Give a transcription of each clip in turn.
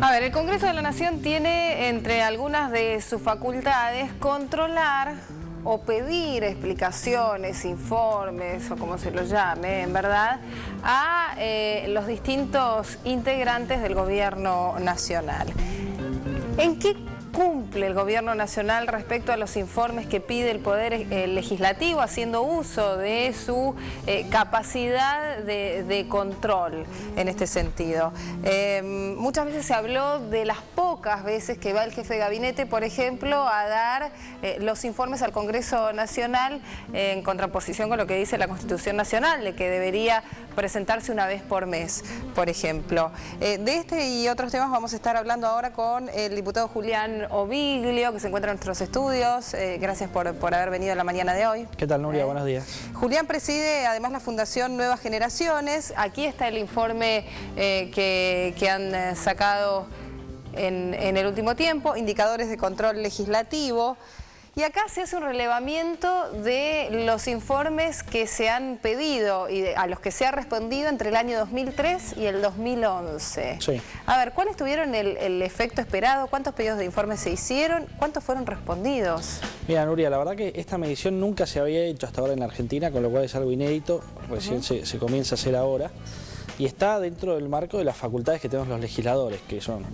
A ver, el Congreso de la Nación tiene entre algunas de sus facultades controlar o pedir explicaciones, informes o como se los llame, en verdad, a los distintos integrantes del gobierno nacional. ¿En qué cumple el gobierno nacional respecto a los informes que pide el Poder Legislativo, haciendo uso de su capacidad de control en este sentido? Muchas veces se habló de las pocas veces que va el jefe de gabinete, por ejemplo, a dar los informes al Congreso Nacional en contraposición con lo que dice la Constitución Nacional, de que debería presentarse una vez por mes, por ejemplo. De este y otros temas vamos a estar hablando ahora con el diputado Julián Oviglio, que se encuentra en nuestros estudios. Gracias por haber venido en la mañana de hoy. ¿Qué tal, Nuria? Buenos días. Julián preside además la Fundación Nuevas Generaciones. Aquí está el informe que han sacado en el último tiempo, indicadores de control legislativo. Y acá se hace un relevamiento de los informes que se han pedido y a los que se ha respondido entre el año 2003 y el 2011. Sí. A ver, ¿cuáles tuvieron el efecto esperado? ¿Cuántos pedidos de informes se hicieron? ¿Cuántos fueron respondidos? Mira, Nuria, la verdad que esta medición nunca se había hecho hasta ahora en la Argentina, con lo cual es algo inédito, recién se comienza a hacer ahora. Y está dentro del marco de las facultades que tenemos los legisladores, que son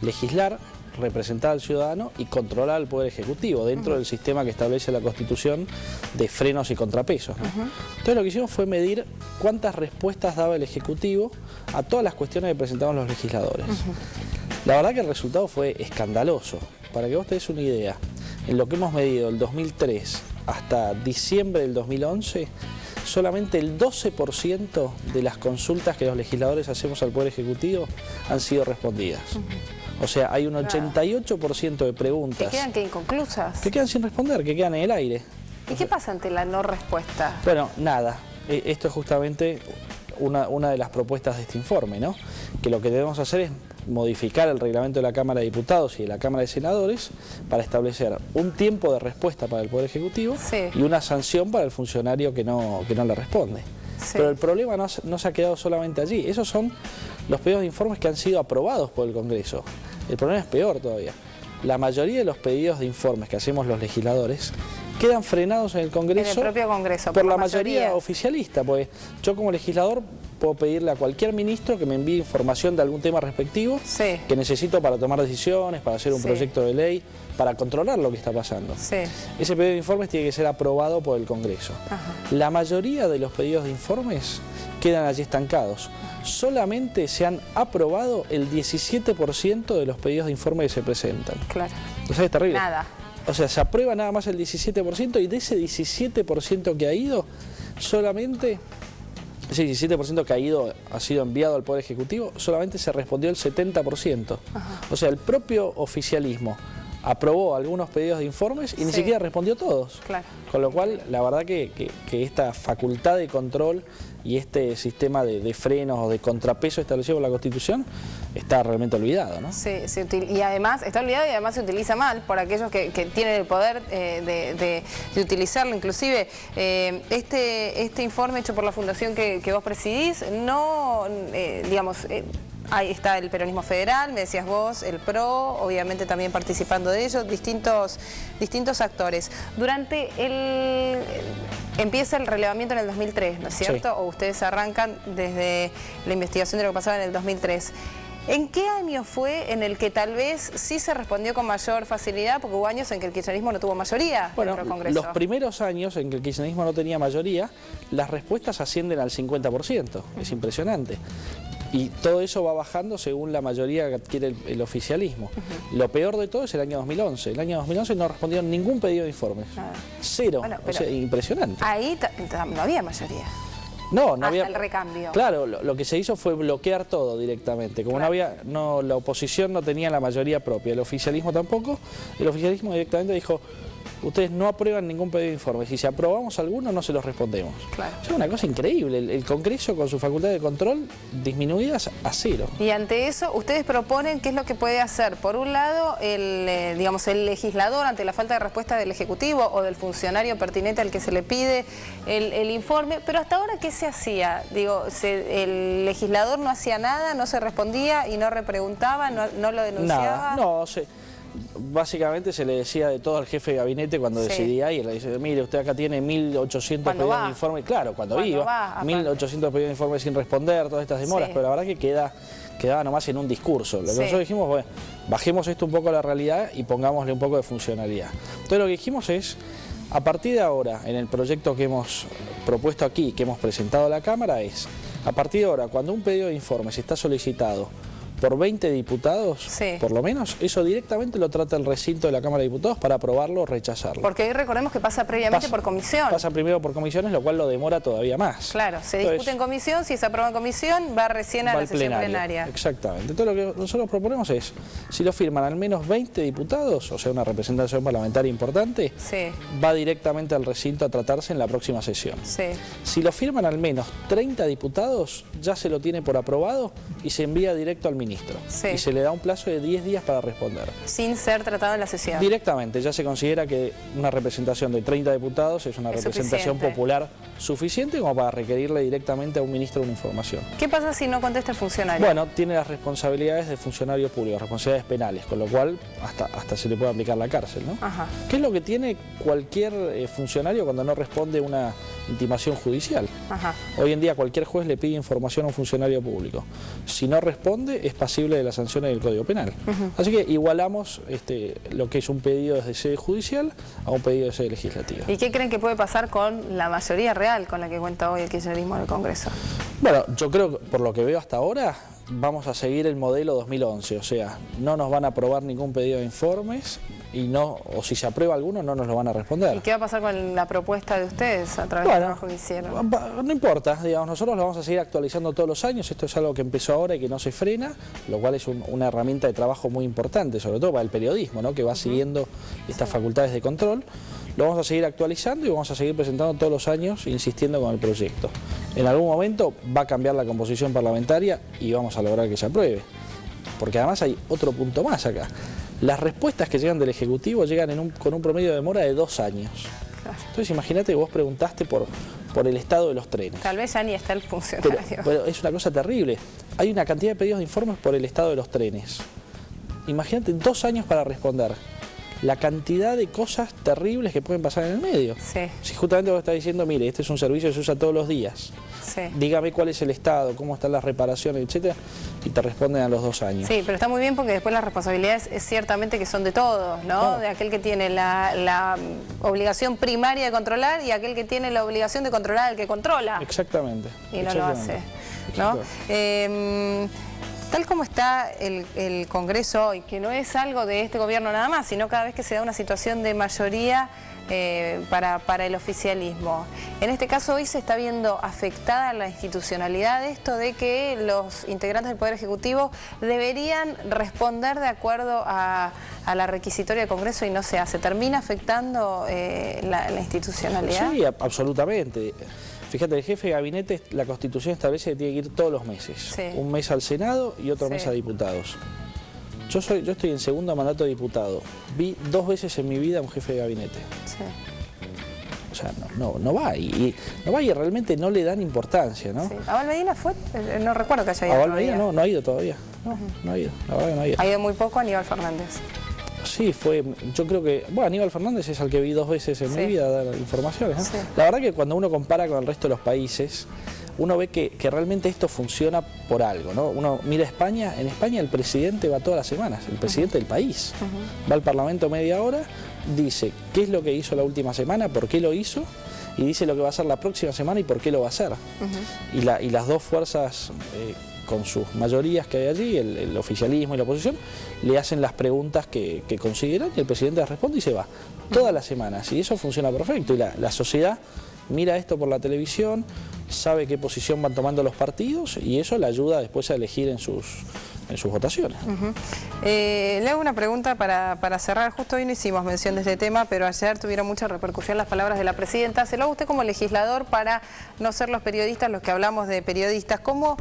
legislar, representar al ciudadano y controlar al Poder Ejecutivo dentro del sistema que establece la Constitución de frenos y contrapesos, ¿no? Entonces lo que hicimos fue medir cuántas respuestas daba el Ejecutivo a todas las cuestiones que presentamos los legisladores. La verdad que el resultado fue escandaloso. Para que vos te des una idea, en lo que hemos medido del 2003 hasta diciembre del 2011, solamente el 12% de las consultas que los legisladores hacemos al Poder Ejecutivo han sido respondidas. O sea, hay un 88% de preguntas ¿Que quedan inconclusas? que quedan sin responder, que quedan en el aire. ¿Y qué pasa ante la no respuesta? Bueno, nada. Esto es justamente una de las propuestas de este informe, ¿no? Que lo que debemos hacer es modificar el reglamento de la Cámara de Diputados y de la Cámara de Senadores para establecer un tiempo de respuesta para el Poder Ejecutivo y una sanción para el funcionario que no le responde. Pero el problema no se ha quedado solamente allí. Esos son los pedidos de informes que han sido aprobados por el Congreso. El problema es peor todavía. La mayoría de los pedidos de informes que hacemos los legisladores quedan frenados en el Congreso, en el propio Congreso por la mayoría oficialista. Porque yo como legislador puedo pedirle a cualquier ministro que me envíe información de algún tema respectivo que necesito para tomar decisiones, para hacer un proyecto de ley, para controlar lo que está pasando. Ese pedido de informes tiene que ser aprobado por el Congreso. La mayoría de los pedidos de informes quedan allí estancados. Solamente se han aprobado el 17% de los pedidos de informe que se presentan. Claro. O sea, es terrible. Nada. O sea, se aprueba nada más el 17% y de ese 17% que ha ido, solamente ese 17% que ha sido enviado al Poder Ejecutivo, solamente se respondió el 70%. O sea, el propio oficialismo aprobó algunos pedidos de informes y ni siquiera respondió todos. Claro. Con lo cual, la verdad que esta facultad de control y este sistema de frenos o de contrapeso establecido por la Constitución está realmente olvidado, ¿no? Sí, y además está olvidado y además se utiliza mal por aquellos que tienen el poder de utilizarlo. Inclusive, este informe hecho por la fundación que vos presidís, ahí está el peronismo federal, me decías vos, el PRO, obviamente también participando de ello, distintos actores. Empieza el relevamiento en el 2003, ¿no es cierto? O ustedes arrancan desde la investigación de lo que pasaba en el 2003. ¿En qué año fue en el que tal vez sí se respondió con mayor facilidad? Porque hubo años en que el kirchnerismo no tuvo mayoría dentro del Congreso. Los primeros años en que el kirchnerismo no tenía mayoría, las respuestas ascienden al 50%. Es impresionante. Y todo eso va bajando según la mayoría que adquiere el oficialismo. Lo peor de todo es el año 2011. El año 2011 no respondieron ningún pedido de informes. Cero. Bueno, o sea, impresionante. Ahí no había mayoría. No había el recambio. Claro, lo que se hizo fue bloquear todo directamente. Como la oposición no tenía la mayoría propia, el oficialismo tampoco, el oficialismo directamente dijo: ustedes no aprueban ningún pedido de informe. Si aprobamos alguno, no se los respondemos. Claro. Es una cosa increíble. El Congreso, con su facultad de control, disminuidas a 0. Y ante eso, ustedes proponen qué es lo que puede hacer. Por un lado, digamos, el legislador, ante la falta de respuesta del Ejecutivo o del funcionario pertinente al que se le pide el informe. Pero hasta ahora, ¿qué se hacía? Digo, el legislador no hacía nada, no se respondía y no repreguntaba, no lo denunciaba. Nada, no, básicamente se le decía de todo al jefe de gabinete cuando decidía ir. Le dice, mire, usted acá tiene 1.800 pedidos de informe. Claro, cuando iba, 1.800 pedidos de informe sin responder, todas estas demoras, pero la verdad que quedaba nomás en un discurso. Lo que nosotros dijimos, bueno, bajemos esto un poco a la realidad y pongámosle un poco de funcionalidad. Entonces lo que dijimos es, a partir de ahora, en el proyecto que hemos propuesto aquí, que hemos presentado a la Cámara, es, a partir de ahora, cuando un pedido de informe se está solicitado por 20 diputados, por lo menos, eso directamente lo trata el recinto de la Cámara de Diputados para aprobarlo o rechazarlo. Porque ahí recordemos que pasa previamente por comisión. Pasa primero por comisiones, lo cual lo demora todavía más. Claro, se discute en comisión, si se aprueba en comisión, va recién a la sesión plenaria. Exactamente. Entonces lo que nosotros proponemos es, si lo firman al menos 20 diputados, o sea, una representación parlamentaria importante, va directamente al recinto a tratarse en la próxima sesión. Si lo firman al menos 30 diputados, ya se lo tiene por aprobado y se envía directo al ministro. Y se le da un plazo de 10 días para responder. Sin ser tratado en la sesión. Directamente, ya se considera que una representación de 30 diputados es una representación popular suficiente como para requerirle directamente a un ministro una información. ¿Qué pasa si no contesta el funcionario? Bueno, tiene las responsabilidades de funcionario público, responsabilidades penales, con lo cual hasta se le puede aplicar la cárcel, ¿no? ¿Qué es lo que tiene cualquier funcionario cuando no responde una intimación judicial? Hoy en día cualquier juez le pide información a un funcionario público. Si no responde, es pasible de las sanciones del Código Penal. Así que igualamos lo que es un pedido desde sede judicial a un pedido de sede legislativa. ¿Y qué creen que puede pasar con la mayoría real con la que cuenta hoy el kirchnerismo en el Congreso? Bueno, yo creo que por lo que veo hasta ahora vamos a seguir el modelo 2011, o sea, no nos van a aprobar ningún pedido de informes y o si se aprueba alguno no nos lo van a responder. ¿Y qué va a pasar con la propuesta de ustedes a través del trabajo que hicieron? No importa, digamos, nosotros lo vamos a seguir actualizando todos los años, esto es algo que empezó ahora y que no se frena, lo cual es una herramienta de trabajo muy importante, sobre todo para el periodismo, ¿no? Que va siguiendo estas facultades de control. Lo vamos a seguir actualizando y vamos a seguir presentando todos los años, insistiendo con el proyecto. En algún momento va a cambiar la composición parlamentaria y vamos a lograr que se apruebe. Porque además hay otro punto más acá. Las respuestas que llegan del Ejecutivo llegan con un promedio de demora de 2 años. Entonces imagínate que vos preguntaste por el estado de los trenes. Tal vez ya ni está el funcionario. Pero es una cosa terrible. Hay una cantidad de pedidos de informes por el estado de los trenes. Imagínate 2 años para responder. La cantidad de cosas terribles que pueden pasar en el medio. Si justamente vos estás diciendo, mire, este es un servicio que se usa todos los días. Dígame cuál es el estado, cómo están las reparaciones, etcétera, y te responden a los 2 años. Sí, pero está muy bien porque después las responsabilidades es ciertamente que son de todos, ¿no? Claro. De aquel que tiene la obligación primaria de controlar y aquel que tiene la obligación de controlar al que controla. Exactamente. Y no lo hace, ¿no? Tal como está el Congreso hoy, que no es algo de este gobierno nada más, sino cada vez que se da una situación de mayoría para el oficialismo. En este caso hoy se está viendo afectada la institucionalidad de esto de que los integrantes del Poder Ejecutivo deberían responder de acuerdo a la requisitoria del Congreso y no se hace. ¿Termina afectando la institucionalidad? Sí, absolutamente. Fíjate, el jefe de gabinete, la Constitución establece que tiene que ir todos los meses. Un mes al Senado y otro mes a diputados. Yo estoy en segundo mandato de diputado. Vi 2 veces en mi vida a un jefe de gabinete. O sea, no va. Y realmente no le dan importancia, ¿no? ¿Abal Medina fue? No recuerdo que haya ido. Abal Medina no ha ido todavía. No ha ido. La verdad que no ha ido. Ha ido muy poco Aníbal Fernández. Sí, yo creo que, Aníbal Fernández es al que vi 2 veces en mi vida a dar informaciones, ¿no? La verdad que cuando uno compara con el resto de los países, uno ve que realmente esto funciona por algo, ¿no? Uno mira España, en España el presidente va todas las semanas, el presidente del país. Va al Parlamento media hora, dice qué es lo que hizo la última semana, por qué lo hizo, y dice lo que va a hacer la próxima semana y por qué lo va a hacer. Y las dos fuerzas con sus mayorías que hay allí, el oficialismo y la oposición, le hacen las preguntas que consideran y el presidente las responde y se va. Todas las semanas. Y eso funciona perfecto. Y la sociedad mira esto por la televisión, sabe qué posición van tomando los partidos y eso le ayuda después a elegir en sus sus votaciones. Le hago una pregunta para cerrar. Justo hoy no hicimos mención de este tema, pero ayer tuvieron mucha repercusión las palabras de la presidenta. Se lo hago a usted como legislador para no ser los periodistas los que hablamos de periodistas. ¿Cómo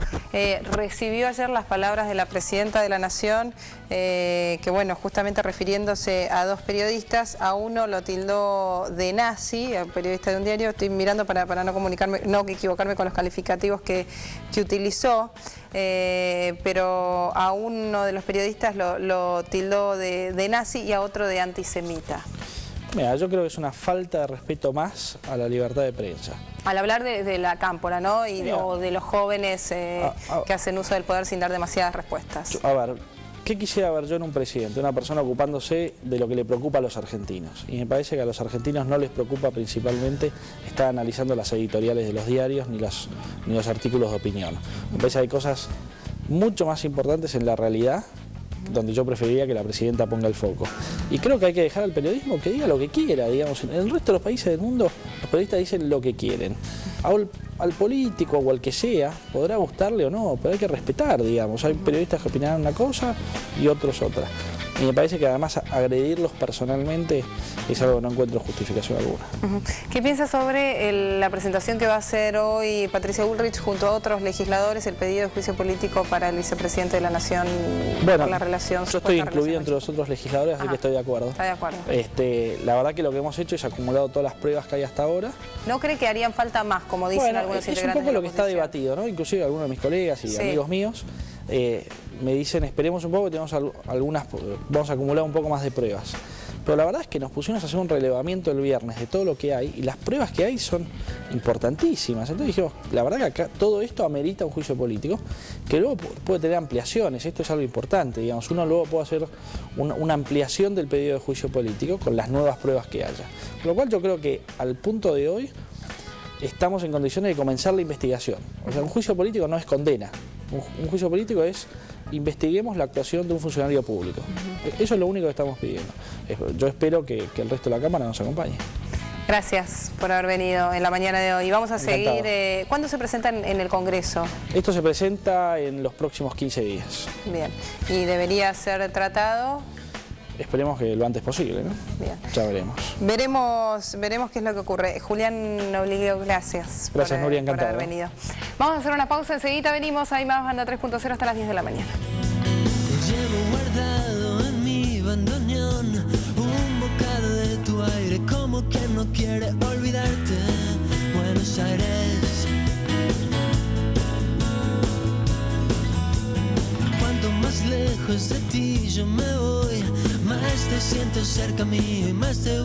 recibió ayer las palabras de la presidenta de la Nación? Que bueno, justamente refiriéndose a dos periodistas, a uno lo tildó de nazi, a un periodista de un diario, estoy mirando para no equivocarme con los calificativos que utilizó, pero a uno de los periodistas lo tildó de nazi y a otro de antisemita. Mira, yo creo que es una falta de respeto más a la libertad de prensa. Al hablar de la cámpora, ¿no? O de los jóvenes que hacen uso del poder sin dar demasiadas respuestas. A ver, ¿qué quisiera ver yo en un presidente? Una persona ocupándose de lo que le preocupa a los argentinos. Y me parece que a los argentinos no les preocupa principalmente estar analizando las editoriales de los diarios ni los artículos de opinión. Me parece que hay cosas mucho más importantes en la realidad donde yo preferiría que la presidenta ponga el foco. Y creo que hay que dejar al periodismo que diga lo que quiera, digamos. En el resto de los países del mundo, los periodistas dicen lo que quieren. Al político o al que sea, podrá gustarle o no, pero hay que respetar, digamos. Hay periodistas que opinarán una cosa y otros otra. Y me parece que además agredirlos personalmente es algo que no encuentro justificación alguna. ¿Qué piensa sobre la presentación que va a hacer hoy Patricia Bullrich junto a otros legisladores, el pedido de juicio político para el vicepresidente de la Nación por la relación? Yo estoy incluido entre los otros legisladores, así que estoy de acuerdo. Está de acuerdo. La verdad que lo que hemos hecho es acumulado todas las pruebas que hay hasta ahora. ¿No cree que harían falta más, como dicen algunos integrantes? Es un poco lo que está debatido, ¿no? Inclusive algunos de mis colegas y amigos míos me dicen, esperemos un poco, tenemos vamos a acumular un poco más de pruebas. Pero la verdad es que nos pusimos a hacer un relevamiento el viernes de todo lo que hay y las pruebas que hay son importantísimas. Entonces dijimos, la verdad que acá todo esto amerita un juicio político que luego puede tener ampliaciones. Esto es algo importante, digamos. Uno luego puede hacer una ampliación del pedido de juicio político con las nuevas pruebas que haya. Con lo cual yo creo que al punto de hoy estamos en condiciones de comenzar la investigación. O sea, un juicio político no es condena. Un juicio político es investiguemos la actuación de un funcionario público. Eso es lo único que estamos pidiendo. Yo espero que el resto de la Cámara nos acompañe. Gracias por haber venido en la mañana de hoy. Vamos a seguir. ¿Cuándo se presenta en el Congreso? Esto se presenta en los próximos 15 días. Bien. ¿Y debería ser tratado? Esperemos que lo antes posible, ¿no? Bien. Ya veremos. Veremos qué es lo que ocurre. Julián Nobligueo, gracias. Gracias, Nuria, encantado. Por haber venido. Vamos a hacer una pausa, enseguida venimos. Hay más Banda 3.0 hasta las 10 de la mañana. Llevo guardado en mi bandoneón un bocado de tu aire, como quien no quiere olvidarte. Buenos Aires. Cuanto más lejos de ti yo me voy, más te siento cerca mío y más te